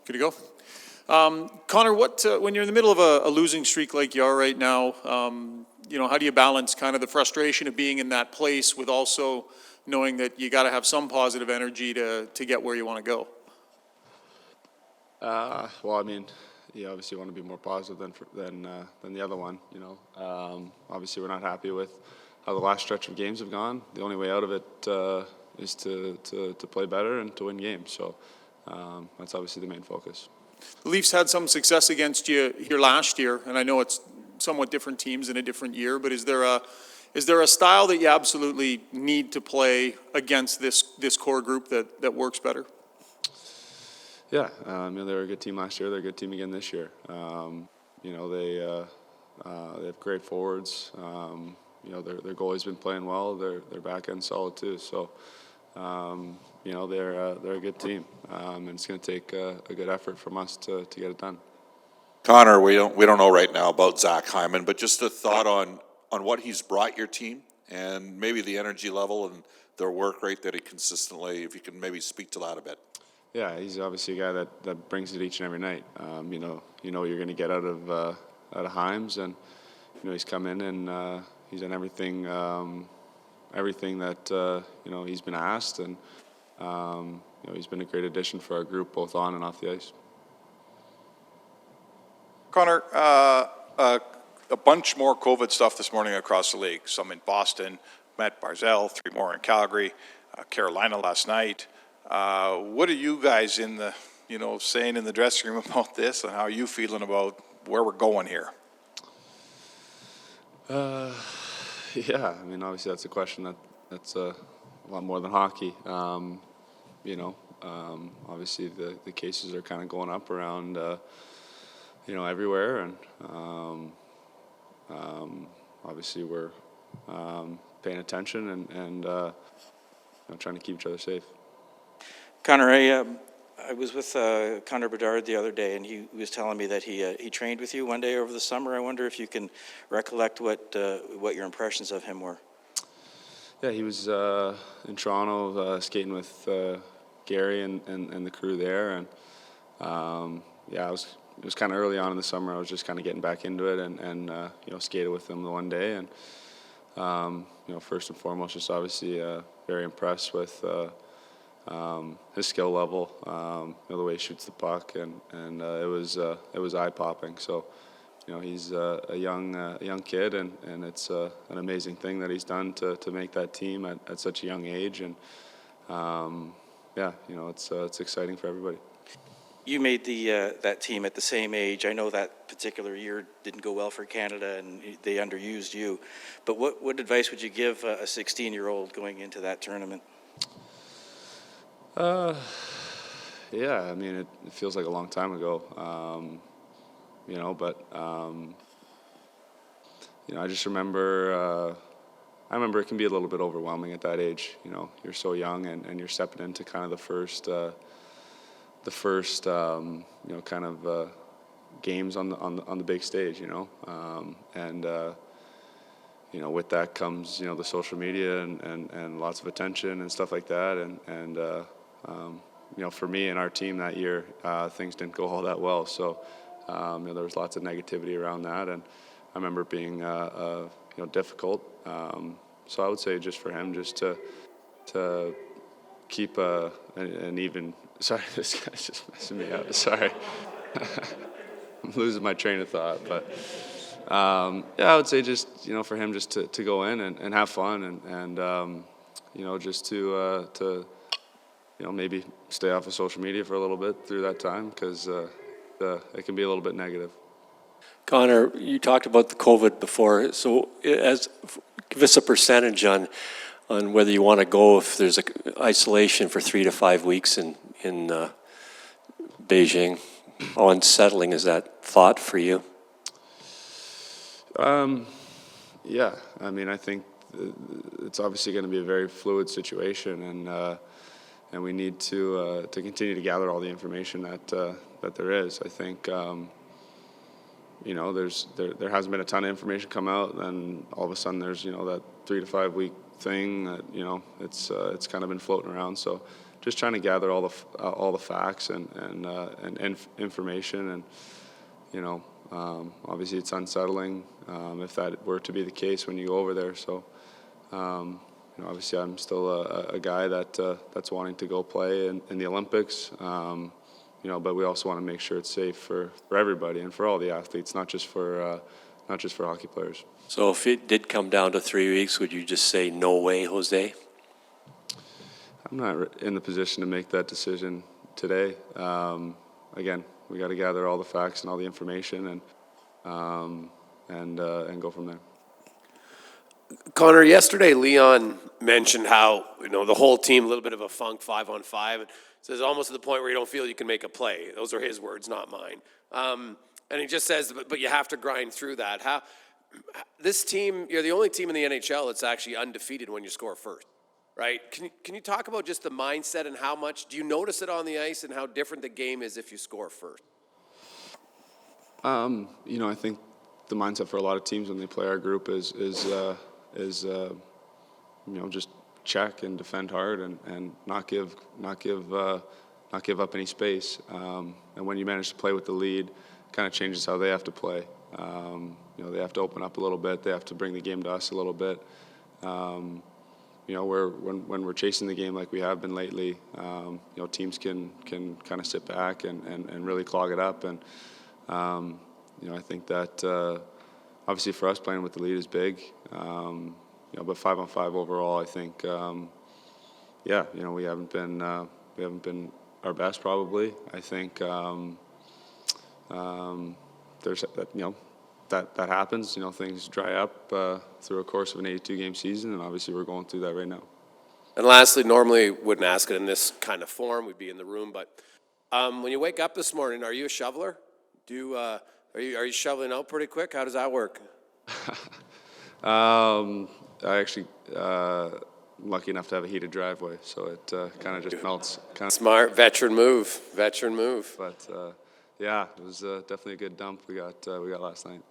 Good to go. Connor, when you're in the middle of a losing streak like you are right now, how do you balance kind of the frustration of being in that place with also knowing that you got to have some positive energy to get where you want to go? You obviously want to be more positive than the other one. Obviously we're not happy with how the last stretch of games have gone. The only way out of it is to play better and to win games. So that's obviously the main focus. The Leafs had some success against you here last year, and I know it's somewhat different teams in a different year, but is there a style that you absolutely need to play against this core group that works better? Yeah, they were a good team last year. They're a good team again this year. They have great forwards. Their goalie's been playing well. Their back end's solid too. So, they're a good team, and it's going to take a good effort from us to get it done. Connor, we don't know right now about Zach Hyman, but just a thought on what he's brought your team and maybe the energy level and their work rate that he consistently, if you can maybe speak to that a bit. Yeah, he's obviously a guy that brings it each and every night. You're going to get out of Hymes, and he's come in and he's done everything that he's been asked, and he's been a great addition for our group both on and off the ice. Connor, a bunch more COVID stuff this morning across the league. Some in Boston, Matt Barzal, 3 more in Calgary, Carolina last night. What are you guys saying in the dressing room about this, and how are you feeling about where we're going here? Yeah, obviously that's a question that's a lot more than hockey. Obviously the cases are kind of going up around, everywhere, and obviously we're paying attention and trying to keep each other safe. Connor, I was with Connor Bedard the other day, and he was telling me that he trained with you one day over the summer. I wonder if you can recollect what your impressions of him were. Yeah, he was in Toronto skating with Gary and the crew there, and it was kind of early on in the summer. I was just kind of getting back into it, and skated with him the one day, and first and foremost, just obviously very impressed with his skill level, the way he shoots the puck, and it was eye popping. So, he's a young kid, and it's an amazing thing that he's done to make that team at such a young age, and it's exciting for everybody. You made that team at the same age. I know that particular year didn't go well for Canada, and they underused you. But what advice would you give a 16-year-old going into that tournament? It feels like a long time ago, I just remember, it can be a little bit overwhelming at that age. You're so young and you're stepping into kind of the first games on the big stage, with that comes, the social media and lots of attention and stuff like that. For me and our team that year, things didn't go all that well. So, there was lots of negativity around that, and I remember it being, difficult. So I would say just for him, just to keep an even. Sorry, this guy's just messing me up. Sorry, I'm losing my train of thought. But I would say just for him just to go in and have fun and just to maybe stay off of social media for a little bit through that time, because it can be a little bit negative. Connor, you talked about the COVID before, so give us a percentage on whether you want to go if there's isolation for 3 to 5 weeks in Beijing. How unsettling is that thought for you? I think it's obviously going to be a very fluid situation, and we need to continue to gather all the information that there is. I think there hasn't been a ton of information come out, and all of a sudden there's that 3 to 5 week thing that it's kind of been floating around. So just trying to gather all the facts and information, and obviously it's unsettling if that were to be the case when you go over there. So obviously I'm still a guy that's wanting to go play in the Olympics. But we also want to make sure it's safe for everybody and for all the athletes, not just for hockey players. So if it did come down to 3 weeks, would you just say no way, Jose? I'm not in the position to make that decision today. Again, we got to gather all the facts and all the information and go from there. Connor, yesterday Leon mentioned how, the whole team, a little bit of a funk 5-on-5. It says almost to the point where you don't feel you can make a play. Those are his words, not mine. And he just says, but you have to grind through that. This team, you're the only team in the NHL that's actually undefeated when you score first, right? Can you talk about just the mindset and how much, do you notice it on the ice and how different the game is if you score first? I think the mindset for a lot of teams when they play our group is just check and defend hard and not give up any space. And when you manage to play with the lead, it kind of changes how they have to play. They have to open up a little bit. They have to bring the game to us a little bit. When we're chasing the game like we have been lately, teams can kind of sit back and really clog it up. And I think that obviously for us playing with the lead is big. But 5-on-5 overall, I think, we haven't been our best probably. I think there's that happens. Things dry up through a course of an 82-game season, and obviously we're going through that right now. And lastly, normally wouldn't ask it in this kind of form. We'd be in the room, but when you wake up this morning, are you a shoveler? Are you shoveling out pretty quick? How does that work? I actually lucky enough to have a heated driveway, so it kind of just melts. Smart, veteran move. But it was definitely a good dump we got last night.